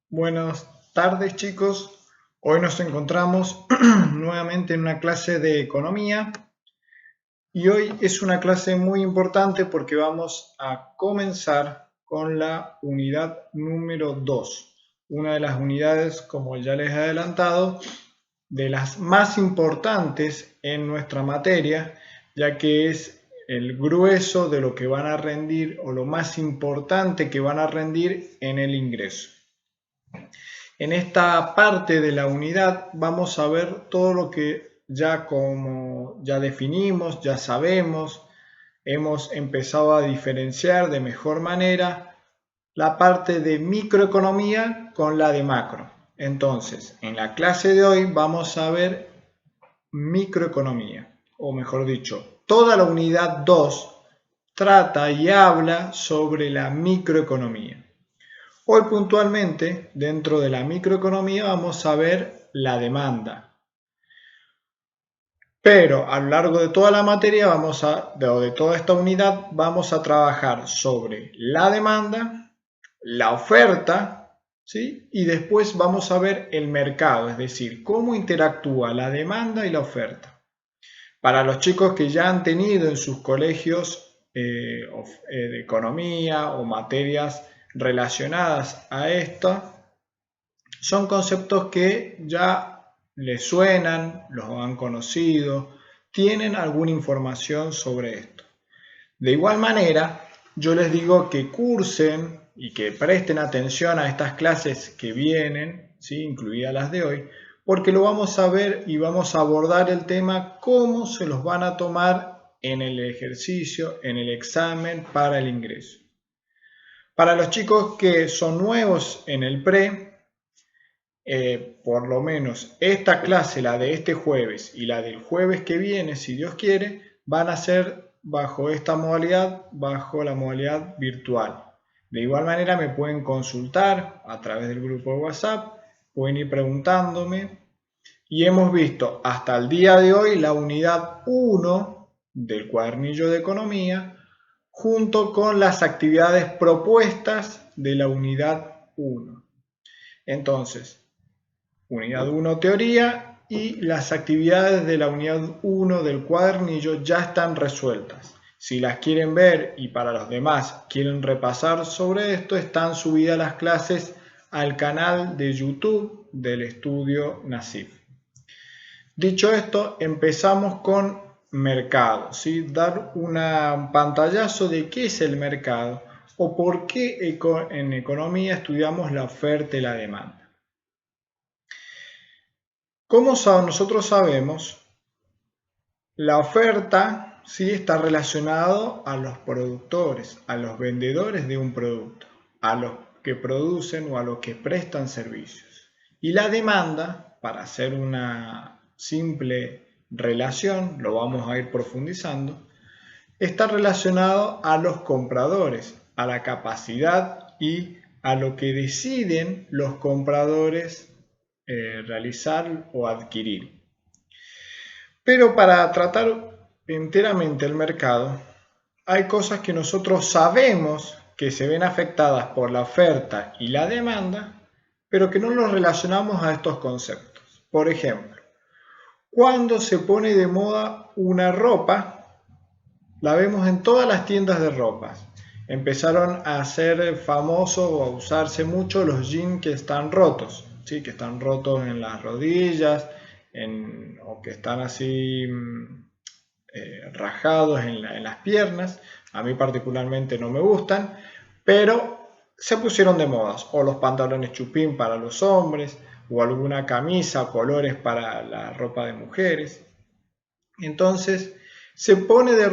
Buenas tardes, chicos. Hoy nos encontramos nuevamente en una clase de economía y hoy es una clase muy importante porque vamos a comenzar con la unidad número 2, una de las unidades, como ya les he adelantado, de las más importantes en nuestra materia, ya que es el grueso de lo que van a rendir o lo más importante que van a rendir en el ingreso. En esta parte de la unidad vamos a ver todo lo que ya definimos, ya sabemos, hemos empezado a diferenciar de mejor manera la parte de microeconomía con la de macro. Entonces, en la clase de hoy vamos a ver microeconomía, o mejor dicho, toda la unidad 2 trata y habla sobre la microeconomía. Hoy puntualmente, dentro de la microeconomía, vamos a ver la demanda. Pero a lo largo de toda la materia, de toda esta unidad, vamos a trabajar sobre la demanda, la oferta, ¿sí? Y después vamos a ver el mercado, es decir, cómo interactúa la demanda y la oferta. Para los chicos que ya han tenido en sus colegios de economía o materias relacionadas a esto, son conceptos que ya les suenan, los han conocido, tienen alguna información sobre esto. De igual manera, yo les digo que cursen y que presten atención a estas clases que vienen, ¿sí? Incluidas las de hoy, porque lo vamos a ver y vamos a abordar el tema cómo se los van a tomar en el ejercicio, en el examen para el ingreso. Para los chicos que son nuevos en el por lo menos esta clase, la de este jueves y la del jueves que viene, si Dios quiere, van a ser bajo esta modalidad, bajo la modalidad virtual. De igual manera me pueden consultar a través del grupo de WhatsApp, pueden ir preguntándome y hemos visto hasta el día de hoy la unidad 1 del cuadernillo de economía junto con las actividades propuestas de la unidad 1. Entonces, unidad 1 teoría y las actividades de la unidad 1 del cuadernillo ya están resueltas. Si las quieren ver y para los demás quieren repasar sobre esto, están subidas las clases al canal de YouTube del estudio NASIF. Dicho esto, empezamos con mercado, ¿sí? Dar un pantallazo de qué es el mercado o por qué en economía estudiamos la oferta y la demanda. Como nosotros sabemos, la oferta sí está relacionado a los productores, a los vendedores de un producto, a los que producen o a los que prestan servicios. Y la demanda, para hacer una simple relación, lo vamos a ir profundizando, está relacionado a los compradores, a la capacidad y a lo que deciden los compradores realizar o adquirir. Pero para tratar enteramente el mercado, hay cosas que nosotros sabemos que se ven afectadas por la oferta y la demanda, pero que no los relacionamos a estos conceptos. Por ejemplo, cuando se pone de moda una ropa, la vemos en todas las tiendas de ropas. Empezaron a ser famosos o a usarse mucho los jeans que están rotos, ¿sí? Que están rotos en las rodillas o que están así rajados en las piernas. A mí particularmente no me gustan, pero se pusieron de moda. O los pantalones chupín para los hombres, o alguna camisa o colores para la ropa de mujeres. Entonces, se pone de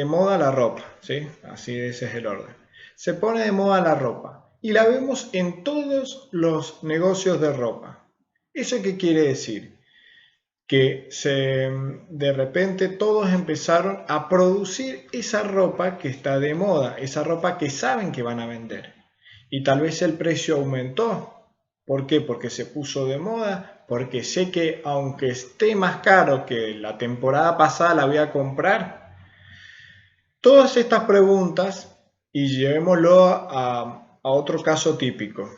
moda la ropa, ¿sí? Así ese es el orden. Se pone de moda la ropa y la vemos en todos los negocios de ropa. ¿Eso qué quiere decir? Que de repente todos empezaron a producir esa ropa que está de moda, esa ropa que saben que van a vender. Y tal vez el precio aumentó. ¿Por qué? Porque se puso de moda, porque sé que aunque esté más caro que la temporada pasada la voy a comprar. Todas estas preguntas, y llevémoslo a otro caso típico.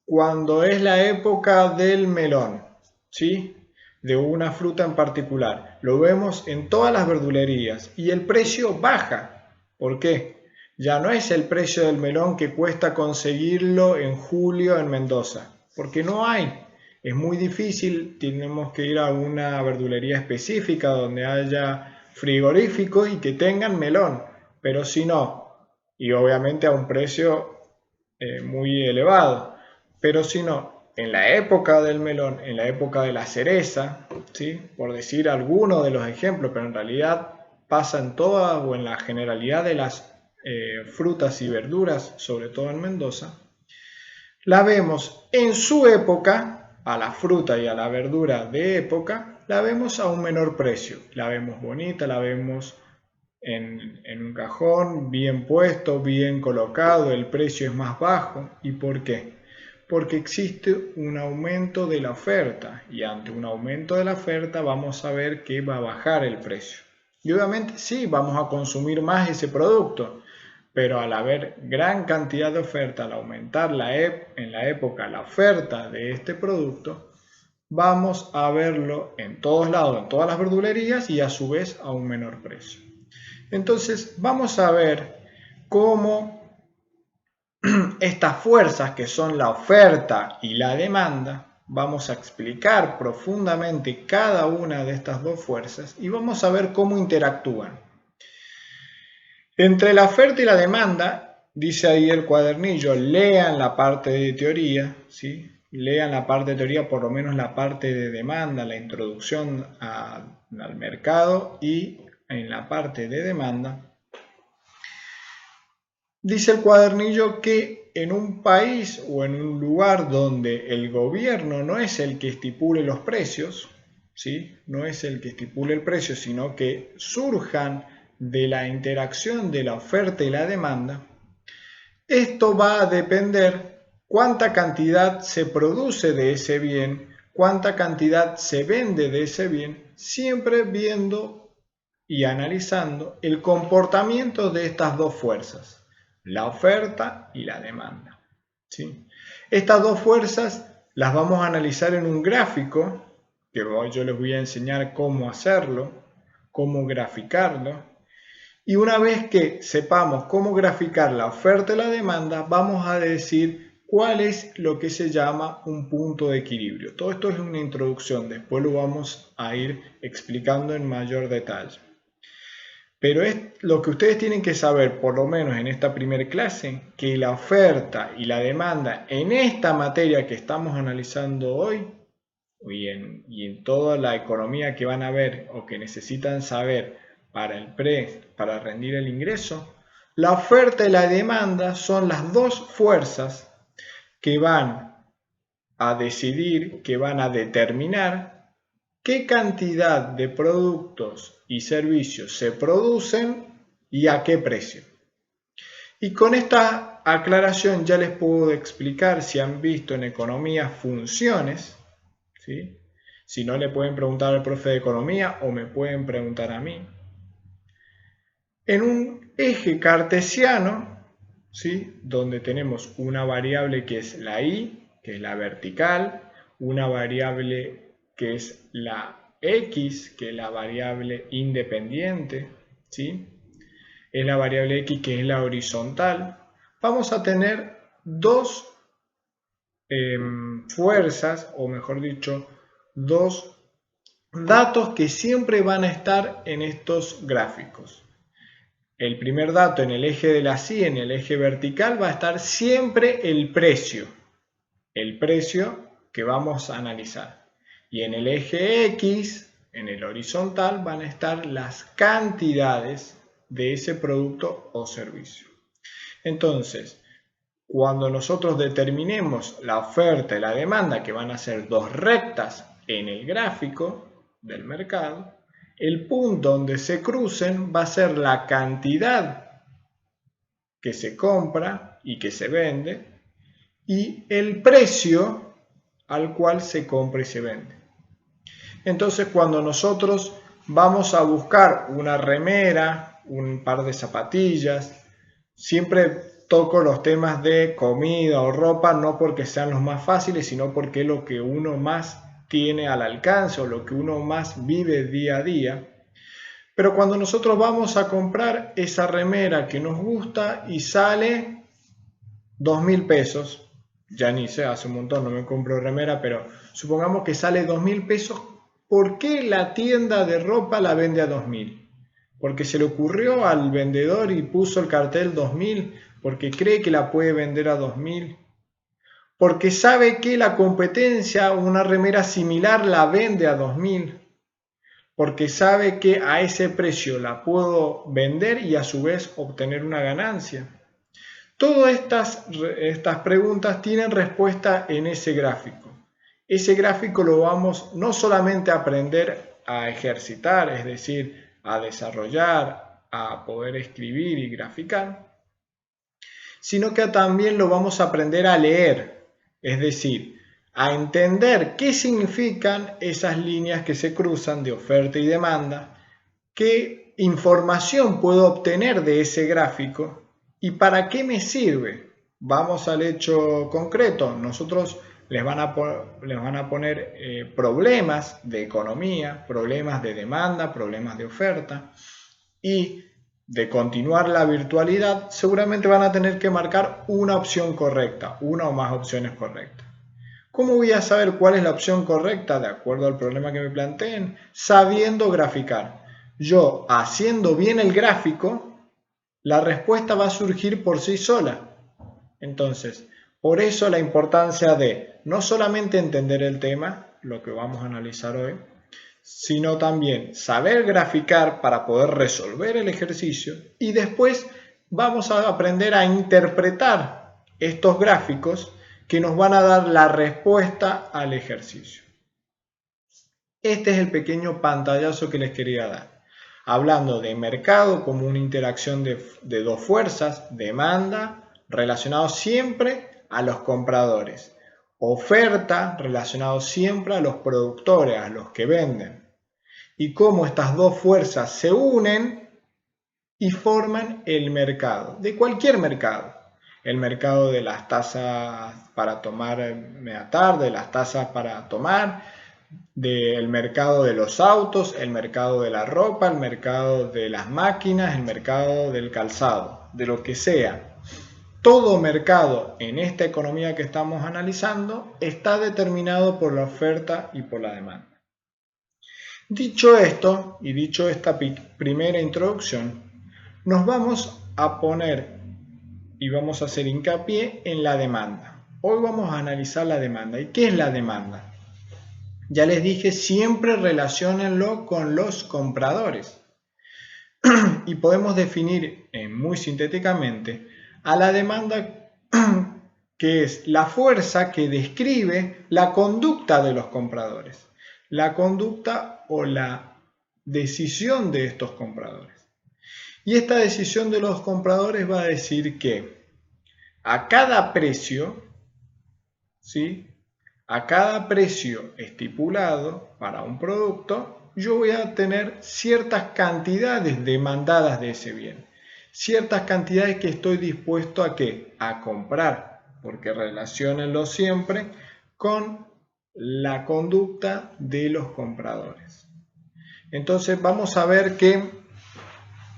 cuando es la época del melón, ¿sí? De una fruta en particular. Lo vemos en todas las verdulerías y el precio baja. ¿Por qué? Ya no es el precio del melón que cuesta conseguirlo en julio en Mendoza, porque no hay. Es muy difícil, tenemos que ir a una verdulería específica donde haya frigoríficos y que tengan melón, pero si no, y obviamente a un precio muy elevado. Pero si no, en la época del melón, en la época de la cereza, ¿sí? Por decir algunos de los ejemplos, pero en realidad pasa en todas o en la generalidad de las frutas y verduras, sobre todo en Mendoza, la vemos en su época, a la fruta y a la verdura de época, la vemos a un menor precio. La vemos bonita, la vemos en un cajón, bien puesto, bien colocado, el precio es más bajo. ¿Y por qué? Porque existe un aumento de la oferta y ante un aumento de la oferta vamos a ver que va a bajar el precio. Y obviamente sí, vamos a consumir más ese producto, pero al haber gran cantidad de oferta, al aumentar en la época la oferta de este producto, vamos a verlo en todos lados, en todas las verdulerías y a su vez a un menor precio. Entonces vamos a ver cómo estas fuerzas que son la oferta y la demanda, vamos a explicar profundamente cada una de estas dos fuerzas y vamos a ver cómo interactúan. Entre la oferta y la demanda, dice ahí el cuadernillo, lean la parte de teoría, ¿sí? Lean la parte de teoría, por lo menos la parte de demanda, la introducción al mercado, y en la parte de demanda dice el cuadernillo que en un país o en un lugar donde el gobierno no es el que estipule los precios, ¿sí? No es el que estipule el precio, sino que surjan de la interacción de la oferta y la demanda, esto va a depender cuánta cantidad se produce de ese bien, cuánta cantidad se vende de ese bien, siempre viendo y analizando el comportamiento de estas dos fuerzas, la oferta y la demanda, ¿sí? Estas dos fuerzas las vamos a analizar en un gráfico, que yo les voy a enseñar cómo hacerlo, cómo graficarlo. Y una vez que sepamos cómo graficar la oferta y la demanda, vamos a decir cuál es lo que se llama un punto de equilibrio. Todo esto es una introducción, después lo vamos a ir explicando en mayor detalle. Pero es lo que ustedes tienen que saber, por lo menos en esta primera clase, que la oferta y la demanda en esta materia que estamos analizando hoy y en toda la economía que van a ver o que necesitan saber para rendir el ingreso, la oferta y la demanda son las dos fuerzas que van a decidir, que van a determinar qué cantidad de productos y servicios se producen y a qué precio. Y con esta aclaración ya les puedo explicar, si han visto en economía, funciones, ¿sí? Si no, le pueden preguntar al profe de economía o me pueden preguntar a mí. En un eje cartesiano, ¿sí? Donde tenemos una variable que es la y, que es la vertical, una variable que es la x, que es la variable independiente, ¿sí? Es la variable x que es la horizontal. Vamos a tener dos fuerzas, o mejor dicho, dos datos que siempre van a estar en estos gráficos. El primer dato en el eje de la y, en el eje vertical, va a estar siempre el precio que vamos a analizar. Y en el eje X, en el horizontal, van a estar las cantidades de ese producto o servicio. Entonces, cuando nosotros determinemos la oferta y la demanda, que van a ser dos rectas en el gráfico del mercado, el punto donde se crucen va a ser la cantidad que se compra y que se vende y el precio al cual se compra y se vende. Entonces, cuando nosotros vamos a buscar una remera, un par de zapatillas, siempre veces toco los temas de comida o ropa, no porque sean los más fáciles, sino porque es lo que uno más tiene al alcance o lo que uno más vive día a día. Pero cuando nosotros vamos a comprar esa remera que nos gusta y sale 2.000 pesos, ya ni sé, hace un montón no me compro remera, pero supongamos que sale 2.000 pesos, ¿por qué la tienda de ropa la vende a 2.000? Porque se le ocurrió al vendedor y puso el cartel 2.000, porque cree que la puede vender a 2.000, porque sabe que la competencia, una remera similar, la vende a 2.000, porque sabe que a ese precio la puedo vender y a su vez obtener una ganancia. Todas estas preguntas tienen respuesta en ese gráfico. Ese gráfico lo vamos no solamente a aprender a ejercitar, es decir, a desarrollar, a poder escribir y graficar, sino que también lo vamos a aprender a leer, es decir, a entender qué significan esas líneas que se cruzan de oferta y demanda, qué información puedo obtener de ese gráfico y para qué me sirve. Vamos al hecho concreto. Nosotros les van a poner problemas de economía, problemas de demanda, problemas de oferta, y de continuar la virtualidad seguramente van a tener que marcar una opción correcta, una o más opciones correctas. ¿Cómo voy a saber cuál es la opción correcta de acuerdo al problema que me planteen? Sabiendo graficar. Yo, haciendo bien el gráfico, la respuesta va a surgir por sí sola. Entonces, por eso la importancia de no solamente entender el tema, lo que vamos a analizar hoy, sino también saber graficar para poder resolver el ejercicio y después vamos a aprender a interpretar estos gráficos que nos van a dar la respuesta al ejercicio. Este es el pequeño pantallazo que les quería dar, hablando de mercado como una interacción de dos fuerzas, demanda, relacionado siempre a los compradores, oferta, relacionado siempre a los productores, a los que venden, y cómo estas dos fuerzas se unen y forman el mercado, de cualquier mercado. El mercado de las tazas para tomar media tarde, las tazas para tomar, del mercado de los autos, el mercado de la ropa, el mercado de las máquinas, el mercado del calzado, de lo que sea. Todo mercado en esta economía que estamos analizando está determinado por la oferta y por la demanda. Dicho esto, y dicho esta primera introducción, nos vamos a poner y vamos a hacer hincapié en la demanda. Hoy vamos a analizar la demanda. ¿Y qué es la demanda? Ya les dije, siempre relaciónenlo con los compradores. Y podemos definir muy sintéticamente a la demanda, que es la fuerza que describe la conducta de los compradores, la conducta o la decisión de estos compradores. Y esta decisión de los compradores va a decir que a cada precio, ¿sí?, a cada precio estipulado para un producto, yo voy a tener ciertas cantidades demandadas de ese bien, ciertas cantidades que estoy dispuesto a ¿qué? A comprar, porque relaciónenlo siempre con la conducta de los compradores. Entonces vamos a ver que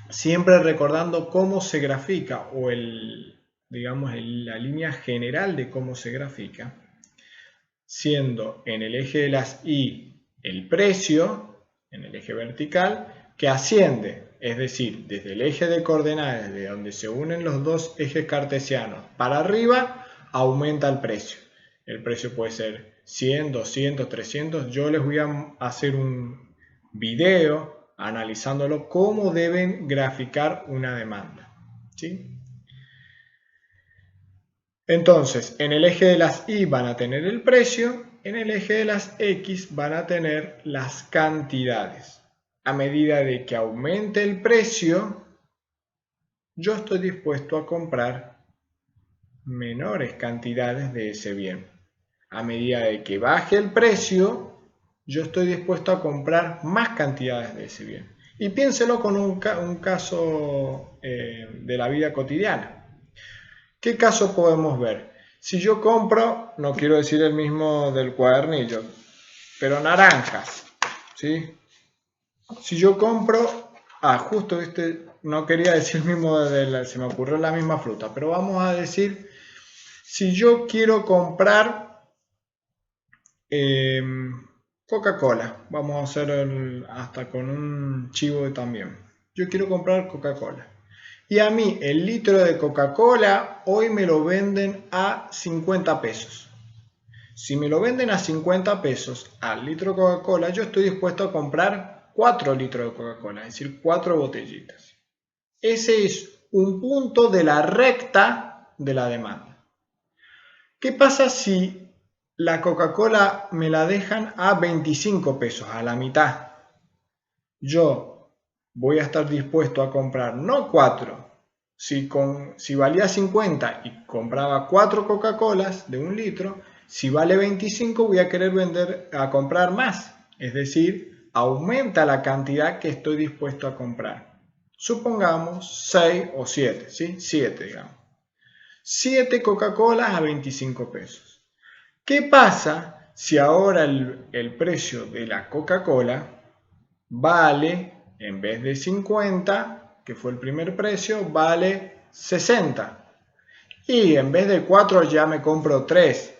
siempre recordando cómo se grafica o la línea general de cómo se grafica, siendo en el eje de las Y el precio, en el eje vertical, que asciende, es decir, desde el eje de coordenadas, de donde se unen los dos ejes cartesianos, para arriba, aumenta el precio. El precio puede ser 100, 200, 300. Yo les voy a hacer un video analizándolo cómo deben graficar una demanda, ¿sí? Entonces, en el eje de las Y van a tener el precio, en el eje de las X van a tener las cantidades. A medida de que aumente el precio, yo estoy dispuesto a comprar menores cantidades de ese bien. A medida de que baje el precio, yo estoy dispuesto a comprar más cantidades de ese bien. Y piénselo con un caso de la vida cotidiana. ¿Qué caso podemos ver? Si yo compro, no quiero decir el mismo del cuadernillo, pero naranjas, ¿sí? Si yo compro, justo no quería decir el mismo, se me ocurrió la misma fruta, pero vamos a decir, si yo quiero comprar Coca-Cola, vamos a hacer hasta con un chivo también. Yo quiero comprar Coca-Cola. Y a mí el litro de Coca-Cola hoy me lo venden a 50 pesos. Si me lo venden a 50 pesos al litro de Coca-Cola, yo estoy dispuesto a comprar 4 litros de Coca-Cola, es decir, 4 botellitas. Ese es un punto de la recta de la demanda. ¿Qué pasa si la Coca-Cola me la dejan a 25 pesos, a la mitad? Yo voy a estar dispuesto a comprar no 4. Si valía 50 y compraba 4 Coca-Colas de 1 litro, si vale 25 voy a querer comprar más. Es decir, aumenta la cantidad que estoy dispuesto a comprar. Supongamos 6 o 7, ¿sí? 7, digamos. 7 Coca-Colas a 25 pesos. ¿Qué pasa si ahora el precio de la Coca-Cola vale, en vez de 50, que fue el primer precio, vale 60? Y en vez de 4 ya me compro 3,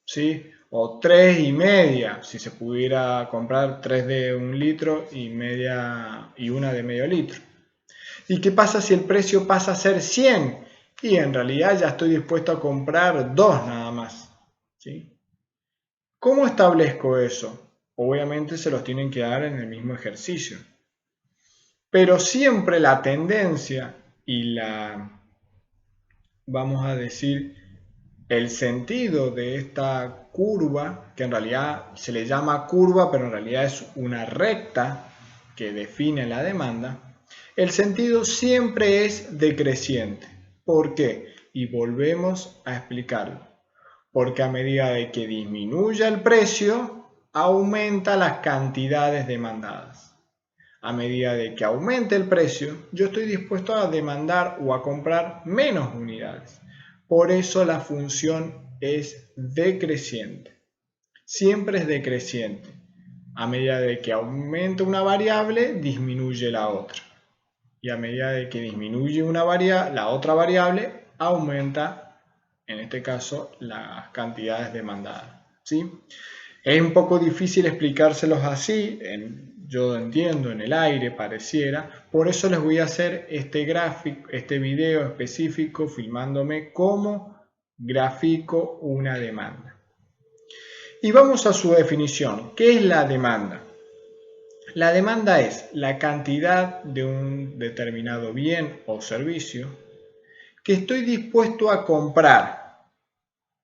¿sí? O 3,5, si se pudiera comprar 3 de 1 litro y una de medio litro. ¿Y qué pasa si el precio pasa a ser 100? Y en realidad ya estoy dispuesto a comprar 2 nada más, ¿sí? ¿Cómo establezco eso? Obviamente se los tienen que dar en el mismo ejercicio. Pero siempre la tendencia y vamos a decir, el sentido de esta curva, que en realidad se le llama curva, pero en realidad es una recta que define la demanda, el sentido siempre es decreciente. ¿Por qué? Y volvemos a explicarlo. Porque a medida de que disminuya el precio, aumenta las cantidades demandadas. A medida de que aumente el precio, yo estoy dispuesto a demandar o a comprar menos unidades. Por eso la función es decreciente. Siempre es decreciente. A medida de que aumenta una variable, disminuye la otra. Y a medida de que disminuye la otra variable, aumenta, en este caso, las cantidades demandadas, ¿sí? Es un poco difícil explicárselos así, yo entiendo, en el aire pareciera, por eso les voy a hacer este video específico filmándome cómo grafico una demanda. Y vamos a su definición. ¿Qué es la demanda? La demanda es la cantidad de un determinado bien o servicio que estoy dispuesto a comprar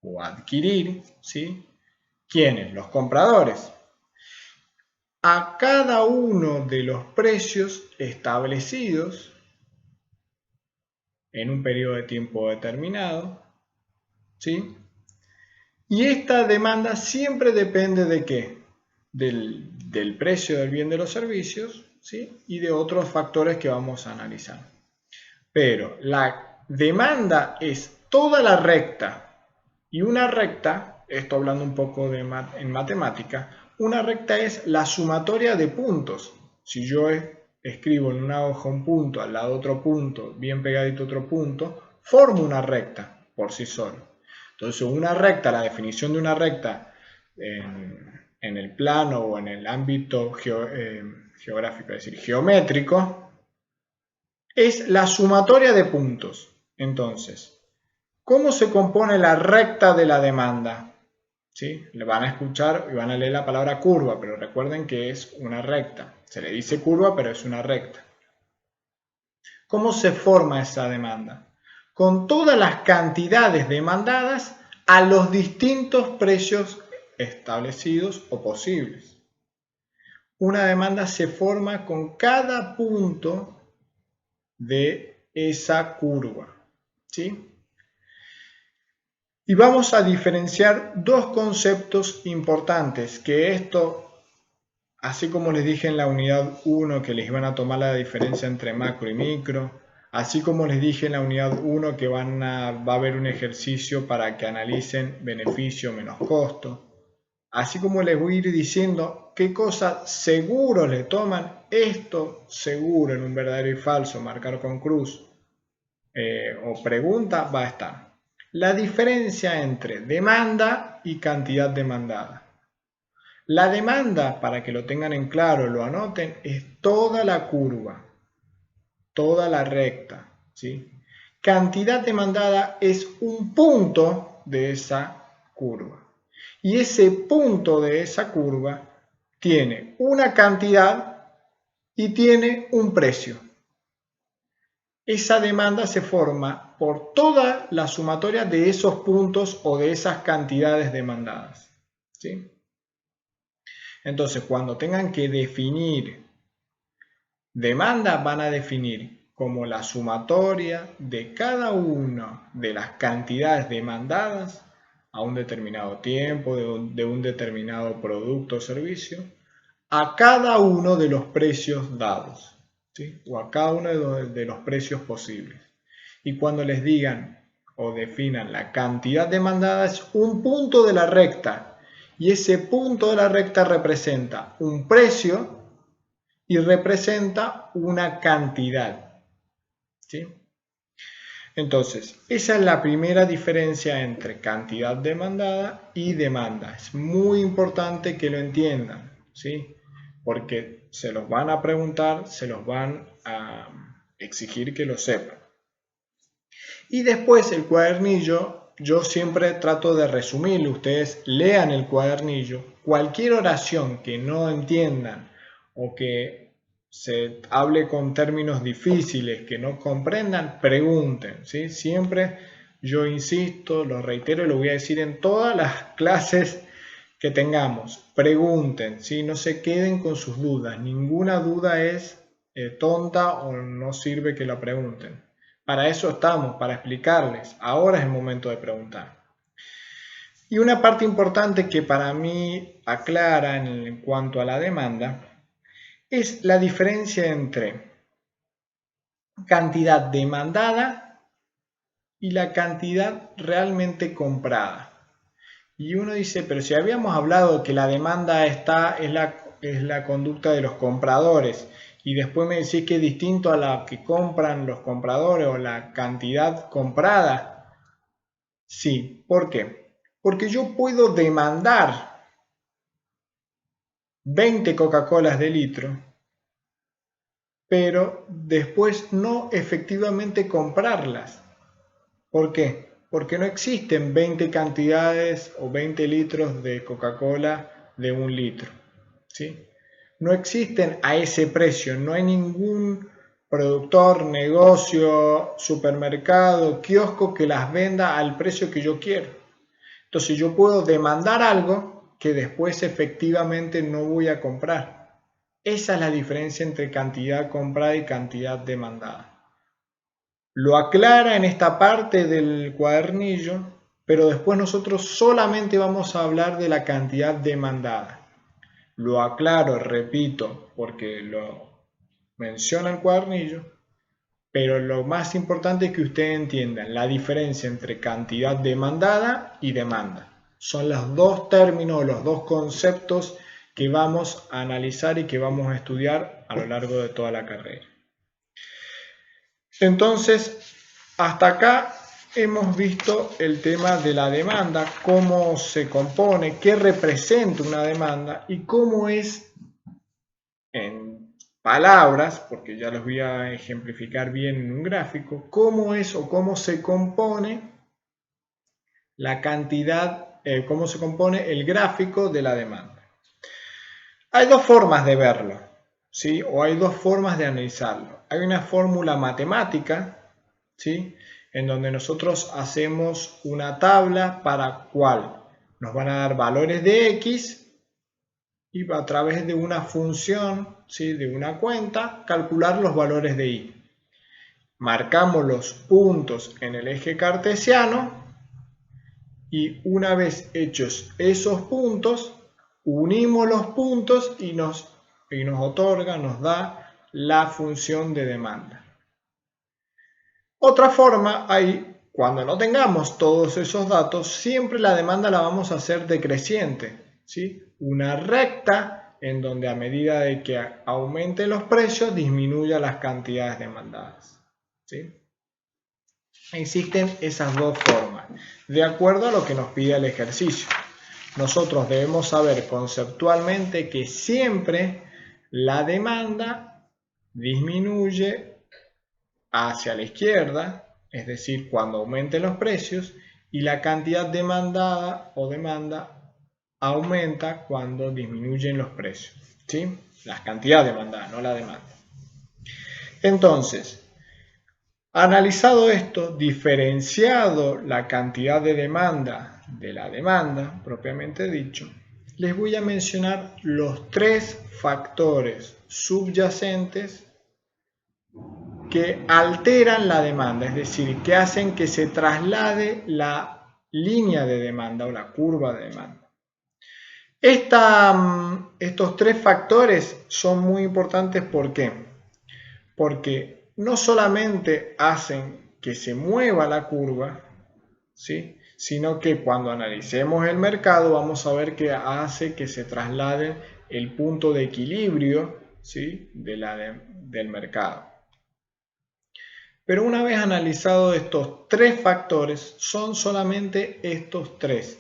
o adquirir, ¿sí? ¿Quiénes? Los compradores. A cada uno de los precios establecidos en un periodo de tiempo determinado, ¿sí? Y esta demanda siempre depende de ¿qué? Del precio del bien de los servicios, ¿sí? Y de otros factores que vamos a analizar. Pero la demanda es toda la recta, y una recta, esto hablando un poco en matemática, una recta es la sumatoria de puntos. Si yo escribo en una hoja un punto, al lado otro punto, bien pegadito otro punto, formo una recta por sí solo. Entonces una recta, la definición de una recta en el plano o en el ámbito geográfico, es decir, geométrico, es la sumatoria de puntos. Entonces, ¿cómo se compone la recta de la demanda? ¿Sí? Le van a escuchar y van a leer la palabra curva, pero recuerden que es una recta. Se le dice curva, pero es una recta. ¿Cómo se forma esa demanda? Con todas las cantidades demandadas a los distintos precios establecidos o posibles. Una demanda se forma con cada punto de esa curva, ¿sí? Y vamos a diferenciar dos conceptos importantes, que esto, así como les dije en la unidad 1 que les iban a tomar la diferencia entre macro y micro, Así como les dije en la unidad 1 que va a haber un ejercicio para que analicen beneficio menos costo. Así como les voy a ir diciendo qué cosas seguro le toman, esto seguro en un verdadero y falso, marcar con cruz o pregunta va a estar. La diferencia entre demanda y cantidad demandada. La demanda, para que lo tengan en claro, lo anoten, es toda la curva, toda la recta, ¿sí? Cantidad demandada es un punto de esa curva. Y ese punto de esa curva tiene una cantidad y tiene un precio. Esa demanda se forma por toda la sumatoria de esos puntos o de esas cantidades demandadas, ¿sí? Entonces, cuando tengan que definir demanda, van a definir como la sumatoria de cada una de las cantidades demandadas a un determinado tiempo, de un determinado producto o servicio, a cada uno de los precios dados, ¿sí? O a cada uno de los precios posibles. Y cuando les digan o definan la cantidad demandada, es un punto de la recta. Y ese punto de la recta representa un precio y representa una cantidad, ¿sí? Entonces, esa es la primera diferencia entre cantidad demandada y demanda. Es muy importante que lo entiendan, ¿sí? Porque se los van a preguntar, se los van a exigir que lo sepan. Y después el cuadernillo, yo siempre trato de resumirlo. Ustedes lean el cuadernillo. Cualquier oración que no entiendan o que se hable con términos difíciles, que no comprendan, pregunten, ¿sí? Siempre yo insisto, lo reitero y lo voy a decir en todas las clases que tengamos. Pregunten, ¿sí? No se queden con sus dudas. Ninguna duda es tonta o no sirve que la pregunten. Para eso estamos, para explicarles. Ahora es el momento de preguntar. Y una parte importante que para mí aclara en cuanto a la demanda es la diferencia entre cantidad demandada y la cantidad realmente comprada. Y uno dice, pero si habíamos hablado que la demanda es la conducta de los compradores, y después me decís que es distinto a la que compran los compradores o la cantidad comprada. Sí, ¿por qué? Porque yo puedo demandar 20 Coca-Colas de litro, pero después no efectivamente comprarlas. ¿Por qué? Porque no existen 20 cantidades o 20 litros de Coca-Cola de 1 litro, ¿sí? No existen a ese precio, no hay ningún productor, negocio, supermercado, kiosco que las venda al precio que yo quiero. Entonces yo puedo demandar algo que después efectivamente no voy a comprar. Esa es la diferencia entre cantidad comprada y cantidad demandada. Lo aclara en esta parte del cuadernillo, pero después nosotros solamente vamos a hablar de la cantidad demandada. Lo aclaro, repito, porque lo menciona el cuadernillo, pero lo más importante es que ustedes entiendan la diferencia entre cantidad demandada y demanda. Son los dos términos, los dos conceptos que vamos a analizar y que vamos a estudiar a lo largo de toda la carrera. Entonces, hasta acá hemos visto el tema de la demanda, cómo se compone, qué representa una demanda y cómo es en palabras, porque ya los voy a ejemplificar bien en un gráfico, cómo es o cómo se compone la cantidad, cómo se compone el gráfico de la demanda. Hay dos formas de verlo, ¿sí? O hay dos formas de analizarlo. Hay una fórmula matemática, ¿sí? En donde nosotros hacemos una tabla para cual nos van a dar valores de X y a través de una función, ¿sí? De una cuenta, calcular los valores de Y. Marcamos los puntos en el eje cartesiano y una vez hechos esos puntos, unimos los puntos y nos otorga, nos da la función de demanda. Otra forma, cuando no tengamos todos esos datos, siempre la demanda la vamos a hacer decreciente, ¿sí? Una recta en donde a medida de que aumenten los precios, disminuya las cantidades demandadas, ¿sí? Existen esas dos formas, de acuerdo a lo que nos pide el ejercicio. Nosotros debemos saber conceptualmente que siempre la demanda disminuye hacia la izquierda, es decir, cuando aumenten los precios, y la cantidad demandada o demanda aumenta cuando disminuyen los precios, ¿sí? La cantidad demandada, no la demanda. Entonces, analizado esto, diferenciado la cantidad de demanda de la demanda, propiamente dicho, les voy a mencionar los tres factores subyacentes que alteran la demanda, es decir, que hacen que se traslade la línea de demanda o la curva de demanda. Estos tres factores son muy importantes, ¿por qué? Porque no solamente hacen que se mueva la curva, ¿sí?, sino que cuando analicemos el mercado vamos a ver que hace que se traslade el punto de equilibrio, ¿sí?, del mercado. Pero una vez analizados estos tres factores, son solamente estos tres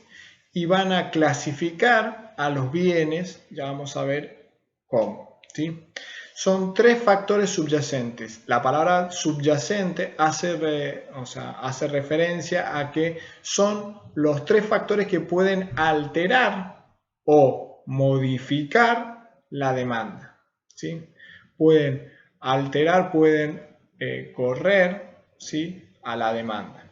y van a clasificar a los bienes, ya vamos a ver cómo, ¿sí? Son tres factores subyacentes. La palabra subyacente hace referencia a que son los tres factores que pueden alterar o modificar la demanda, ¿sí? Pueden alterar, pueden correr, ¿sí?, a la demanda.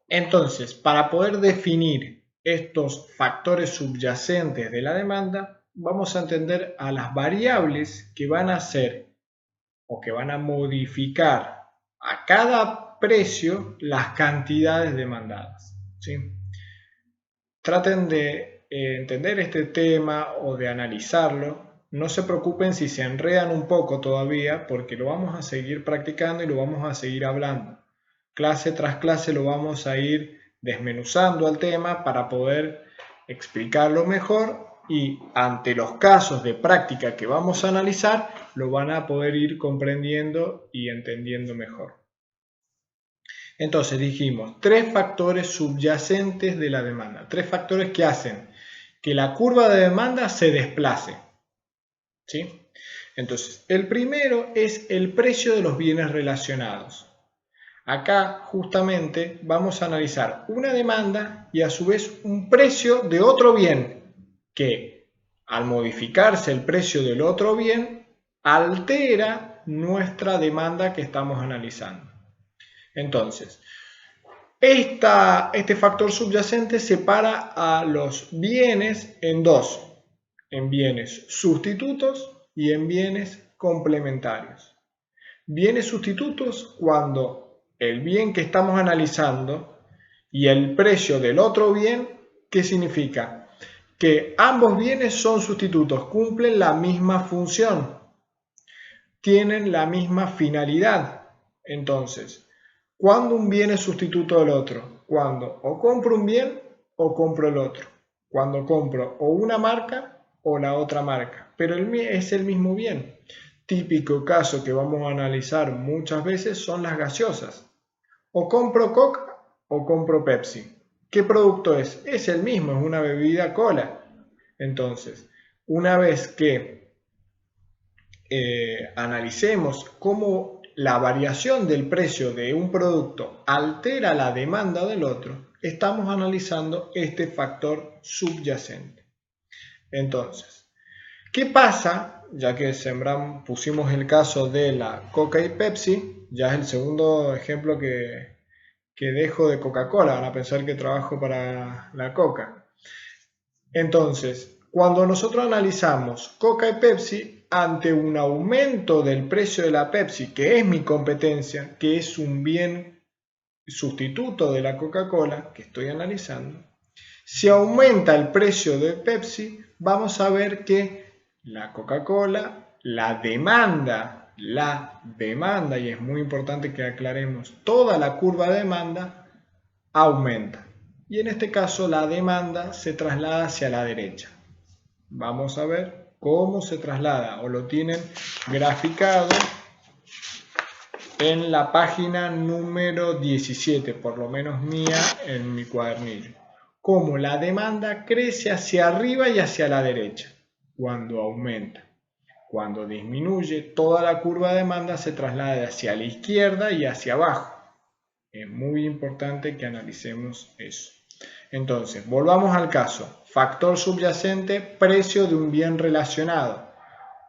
Entonces, para poder definir estos factores subyacentes de la demanda, vamos a entender a las variables que van a hacer o que van a modificar a cada precio las cantidades demandadas, ¿sí? Traten de entender este tema o de analizarlo. No se preocupen si se enredan un poco todavía, porque lo vamos a seguir practicando y lo vamos a seguir hablando. Clase tras clase lo vamos a ir desmenuzando al tema para poder explicarlo mejor, y ante los casos de práctica que vamos a analizar lo van a poder ir comprendiendo y entendiendo mejor. Entonces dijimos, tres factores subyacentes de la demanda, tres factores que hacen que la curva de demanda se desplace, ¿sí? Entonces, el primero es el precio de los bienes relacionados. Acá justamente vamos a analizar una demanda y a su vez un precio de otro bien, que al modificarse el precio del otro bien altera nuestra demanda que estamos analizando. Entonces, este factor subyacente separa a los bienes en dos, en bienes sustitutos y en bienes complementarios. Bienes sustitutos cuando el bien que estamos analizando y el precio del otro bien, ¿qué significa? Que ambos bienes son sustitutos, cumplen la misma función, tienen la misma finalidad. Entonces, ¿cuándo un bien es sustituto del otro? Cuando o compro un bien o compro el otro. Cuando compro o una marca o la otra marca, pero es el mismo bien. Típico caso que vamos a analizar muchas veces son las gaseosas. O compro Coca o compro Pepsi. ¿Qué producto es? Es el mismo, es una bebida cola. Entonces, una vez que analicemos cómo la variación del precio de un producto altera la demanda del otro, estamos analizando este factor subyacente. Entonces, ¿qué pasa? Ya que pusimos el caso de la Coca y Pepsi, ya es el segundo ejemplo que dejo de Coca-Cola, van a pensar que trabajo para la Coca. Entonces, cuando nosotros analizamos Coca y Pepsi, ante un aumento del precio de la Pepsi, que es mi competencia, que es un bien sustituto de la Coca-Cola que estoy analizando, si aumenta el precio de Pepsi, vamos a ver que la Coca-Cola, la demanda la demanda, y es muy importante que aclaremos, toda la curva de demanda aumenta. Y en este caso la demanda se traslada hacia la derecha. Vamos a ver cómo se traslada, o lo tienen graficado en la página número 17, por lo menos mía en mi cuadernillo. Cómo la demanda crece hacia arriba y hacia la derecha cuando aumenta. Cuando disminuye, toda la curva de demanda se traslada hacia la izquierda y hacia abajo. Es muy importante que analicemos eso. Entonces, volvamos al caso. Factor subyacente, precio de un bien relacionado.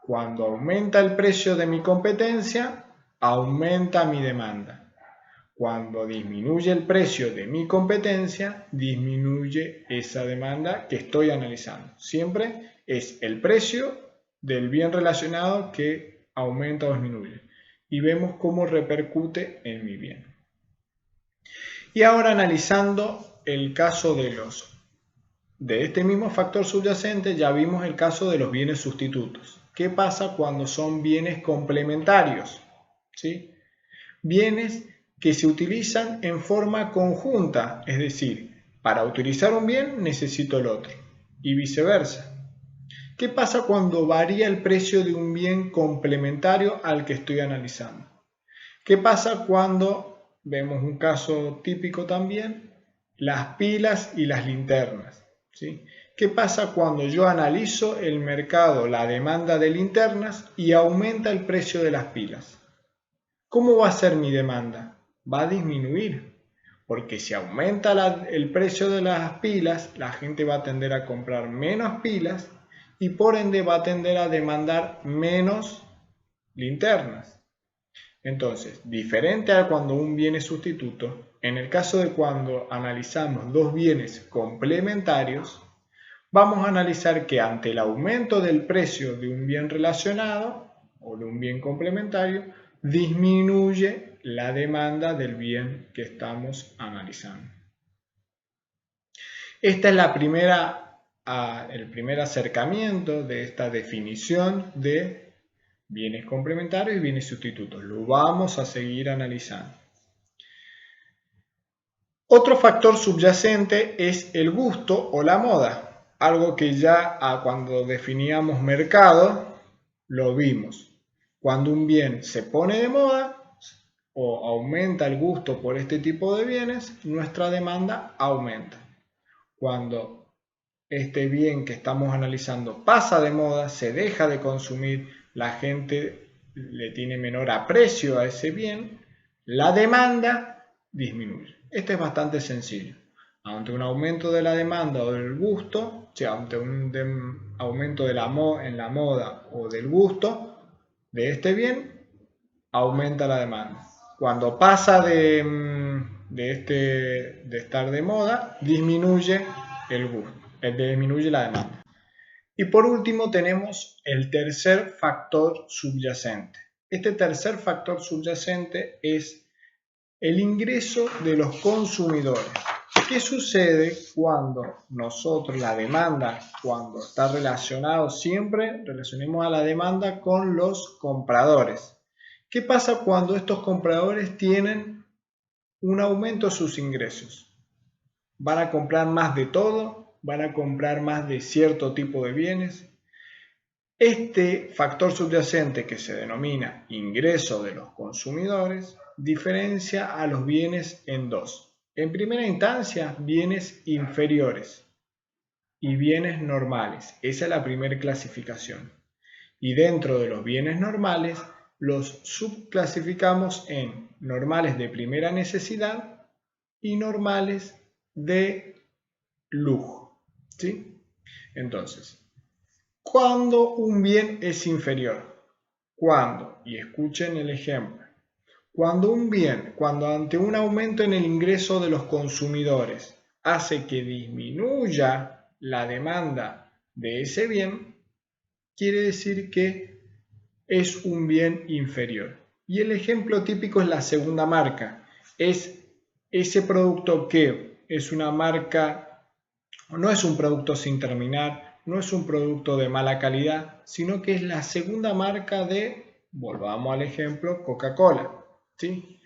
Cuando aumenta el precio de mi competencia, aumenta mi demanda. Cuando disminuye el precio de mi competencia, disminuye esa demanda que estoy analizando. Siempre es el precio del bien relacionado que aumenta o disminuye. Y vemos cómo repercute en mi bien. Y ahora analizando el caso de este mismo factor subyacente, ya vimos el caso de los bienes sustitutos. ¿Qué pasa cuando son bienes complementarios? ¿Sí? Bienes que se utilizan en forma conjunta, es decir, para utilizar un bien necesito el otro, y viceversa. ¿Qué pasa cuando varía el precio de un bien complementario al que estoy analizando? ¿Qué pasa cuando, vemos un caso típico también, las pilas y las linternas? ¿Sí? ¿Qué pasa cuando yo analizo el mercado, la demanda de linternas y aumenta el precio de las pilas? ¿Cómo va a ser mi demanda? Va a disminuir, porque si aumenta el precio de las pilas, la gente va a tender a comprar menos pilas y por ende va a tender a demandar menos linternas. Entonces, diferente a cuando un bien es sustituto, en el caso de cuando analizamos dos bienes complementarios, vamos a analizar que ante el aumento del precio de un bien relacionado o de un bien complementario, disminuye la demanda del bien que estamos analizando. Esta es el primer acercamiento de esta definición de bienes complementarios y bienes sustitutos. Lo vamos a seguir analizando. Otro factor subyacente es el gusto o la moda, algo que ya cuando definíamos mercado lo vimos. Cuando un bien se pone de moda o aumenta el gusto por este tipo de bienes, nuestra demanda aumenta. Cuando este bien que estamos analizando pasa de moda, se deja de consumir, la gente le tiene menor aprecio a ese bien, la demanda disminuye. Este es bastante sencillo. Ante un aumento de la demanda o del gusto, ante un aumento en la moda o del gusto de este bien, aumenta la demanda. Cuando pasa de estar de moda, disminuye el gusto, disminuye la demanda. Y por último tenemos el tercer factor subyacente. Este tercer factor subyacente es el ingreso de los consumidores. ¿Qué sucede cuando nosotros, la demanda, cuando está relacionado, siempre relacionemos a la demanda con los compradores? ¿Qué pasa cuando estos compradores tienen un aumento de sus ingresos? ¿Van a comprar más de todo? ¿Van a comprar más de cierto tipo de bienes? Este factor subyacente, que se denomina ingreso de los consumidores, diferencia a los bienes en dos. En primera instancia, bienes inferiores y bienes normales. Esa es la primera clasificación. Y dentro de los bienes normales, los subclasificamos en normales de primera necesidad y normales de lujo. ¿Sí? Entonces, ¿cuándo un bien es inferior? Cuando, y escuchen el ejemplo, cuando ante un aumento en el ingreso de los consumidores hace que disminuya la demanda de ese bien, quiere decir que es un bien inferior. Y el ejemplo típico es la segunda marca. Es ese producto que es una marca, no es un producto sin terminar, no es un producto de mala calidad, sino que es la segunda marca de Volvamos al ejemplo Coca-Cola, ¿sí?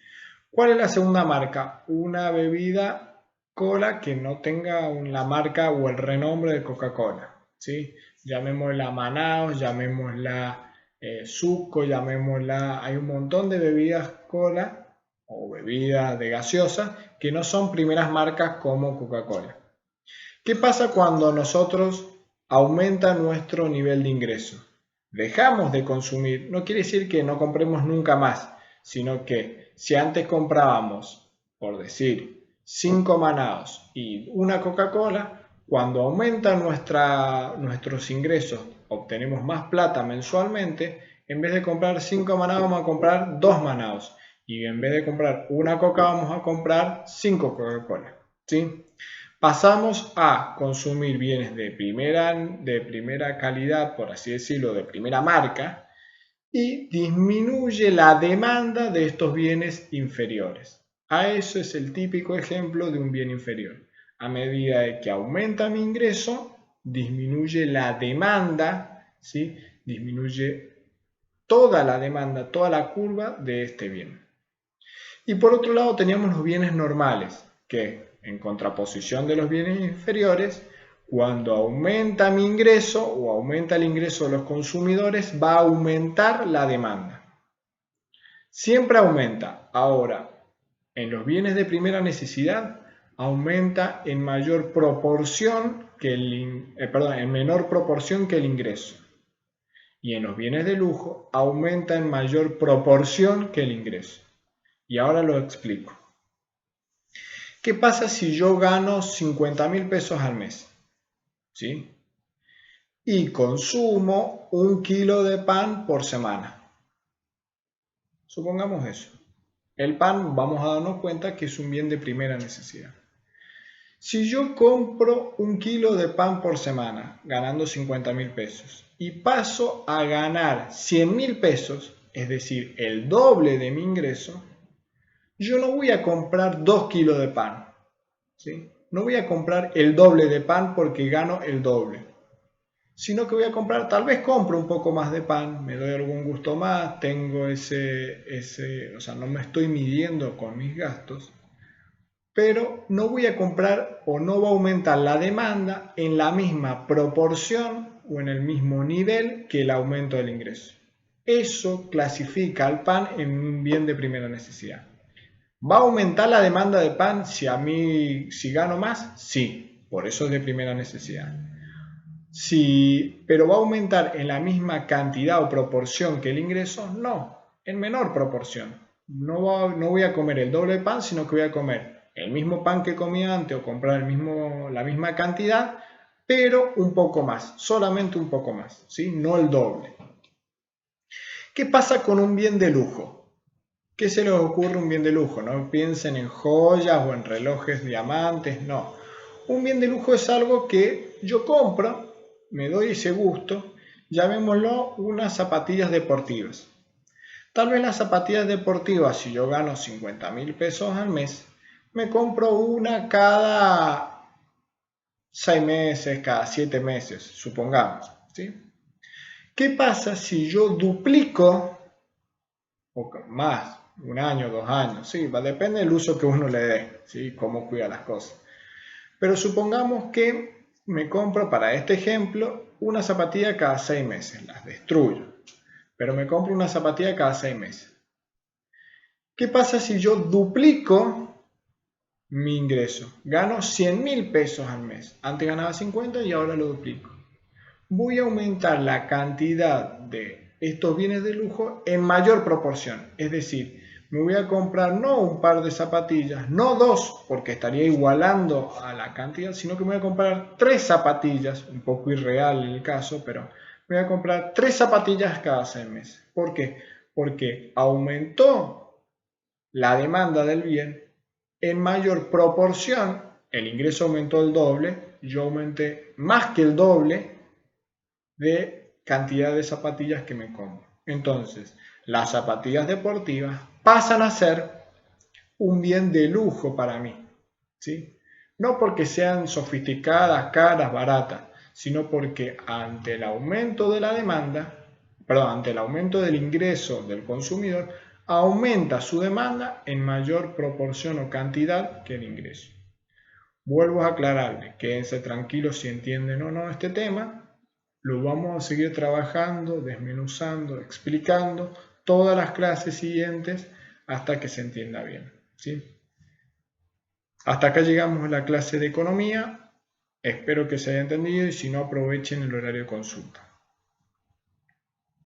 ¿Cuál es la segunda marca? Una bebida cola que no tenga la marca o el renombre de Coca-Cola, ¿sí? Llamémosla Manaos, llamémosla Suco, llamémosla... Hay un montón de bebidas cola o bebidas de gaseosa que no son primeras marcas como Coca-Cola. ¿Qué pasa cuando nosotros aumenta nuestro nivel de ingreso? Dejamos de consumir, no quiere decir que no compremos nunca más, sino que si antes comprábamos, por decir, 5 Manaos y una Coca-Cola, cuando aumentan nuestros ingresos, obtenemos más plata mensualmente, en vez de comprar 5 Manaos vamos a comprar 2 Manaos y en vez de comprar una Coca vamos a comprar 5 Coca-Cola, ¿sí? Pasamos a consumir bienes de primera calidad, por así decirlo, de primera marca, y disminuye la demanda de estos bienes inferiores. A eso es el típico ejemplo de un bien inferior. A medida de que aumenta mi ingreso, disminuye la demanda, ¿sí? Disminuye toda la demanda, toda la curva de este bien. Y por otro lado teníamos los bienes normales, que en contraposición de los bienes inferiores, cuando aumenta mi ingreso o aumenta el ingreso de los consumidores, va a aumentar la demanda. Siempre aumenta. Ahora, en los bienes de primera necesidad, aumenta en mayor proporción que en menor proporción que el ingreso. Y en los bienes de lujo, aumenta en mayor proporción que el ingreso. Y ahora lo explico. ¿Qué pasa si yo gano 50.000 pesos al mes? ¿Sí? Y consumo 1 kilo de pan por semana. Supongamos eso. El pan, vamos a darnos cuenta que es un bien de primera necesidad. Si yo compro 1 kilo de pan por semana, ganando 50.000 pesos, y paso a ganar 100.000 pesos, es decir, el doble de mi ingreso, yo no voy a comprar 2 kilos de pan. ¿Sí? No voy a comprar el doble de pan porque gano el doble, sino que voy a comprar, tal vez compro un poco más de pan, me doy algún gusto más, tengo o sea, no me estoy midiendo con mis gastos, pero no voy a comprar o no va a aumentar la demanda en la misma proporción o en el mismo nivel que el aumento del ingreso. Eso clasifica al pan en un bien de primera necesidad. ¿Va a aumentar la demanda de pan si gano más? Sí, por eso es de primera necesidad. Sí, pero ¿va a aumentar en la misma cantidad o proporción que el ingreso? No, en menor proporción. No voy a comer el doble de pan, sino que voy a comer el mismo pan que comía antes o comprar la misma cantidad, pero un poco más, solamente un poco más, ¿sí? No el doble. ¿Qué pasa con un bien de lujo? ¿Qué se les ocurre un bien de lujo? No piensen en joyas o en relojes diamantes, no. Un bien de lujo es algo que yo compro, me doy ese gusto, llamémoslo unas zapatillas deportivas. Tal vez las zapatillas deportivas, si yo gano 50.000 pesos al mes, me compro una cada 6 meses, cada 7 meses, supongamos, ¿sí? ¿Qué pasa si yo duplico, o más, 1 año, 2 años, sí, depende del uso que uno le dé, ¿sí? Cómo cuida las cosas. Pero supongamos que me compro, para este ejemplo, una zapatilla cada 6 meses, las destruyo, pero me compro una zapatilla cada 6 meses. ¿Qué pasa si yo duplico mi ingreso? Gano 100.000 pesos al mes, antes ganaba 50 y ahora lo duplico. Voy a aumentar la cantidad de estos bienes de lujo en mayor proporción, es decir, me voy a comprar no un par de zapatillas, no 2, porque estaría igualando a la cantidad, sino que me voy a comprar 3 zapatillas, un poco irreal el caso, pero me voy a comprar 3 zapatillas cada 6 meses. ¿Por qué? Porque aumentó la demanda del bien en mayor proporción, el ingreso aumentó el doble, yo aumenté más que el doble de cantidad de zapatillas que me compro. Entonces, las zapatillas deportivas pasan a ser un bien de lujo para mí, ¿sí? No porque sean sofisticadas, caras, baratas, sino porque ante el aumento de la demanda, ante el aumento del ingreso del consumidor, aumenta su demanda en mayor proporción o cantidad que el ingreso. Vuelvo a aclararles, quédense tranquilos si entienden o no este tema, lo vamos a seguir trabajando, desmenuzando, explicando todas las clases siguientes hasta que se entienda bien, ¿sí? Hasta acá llegamos a la clase de economía, espero que se haya entendido y si no aprovechen el horario de consulta.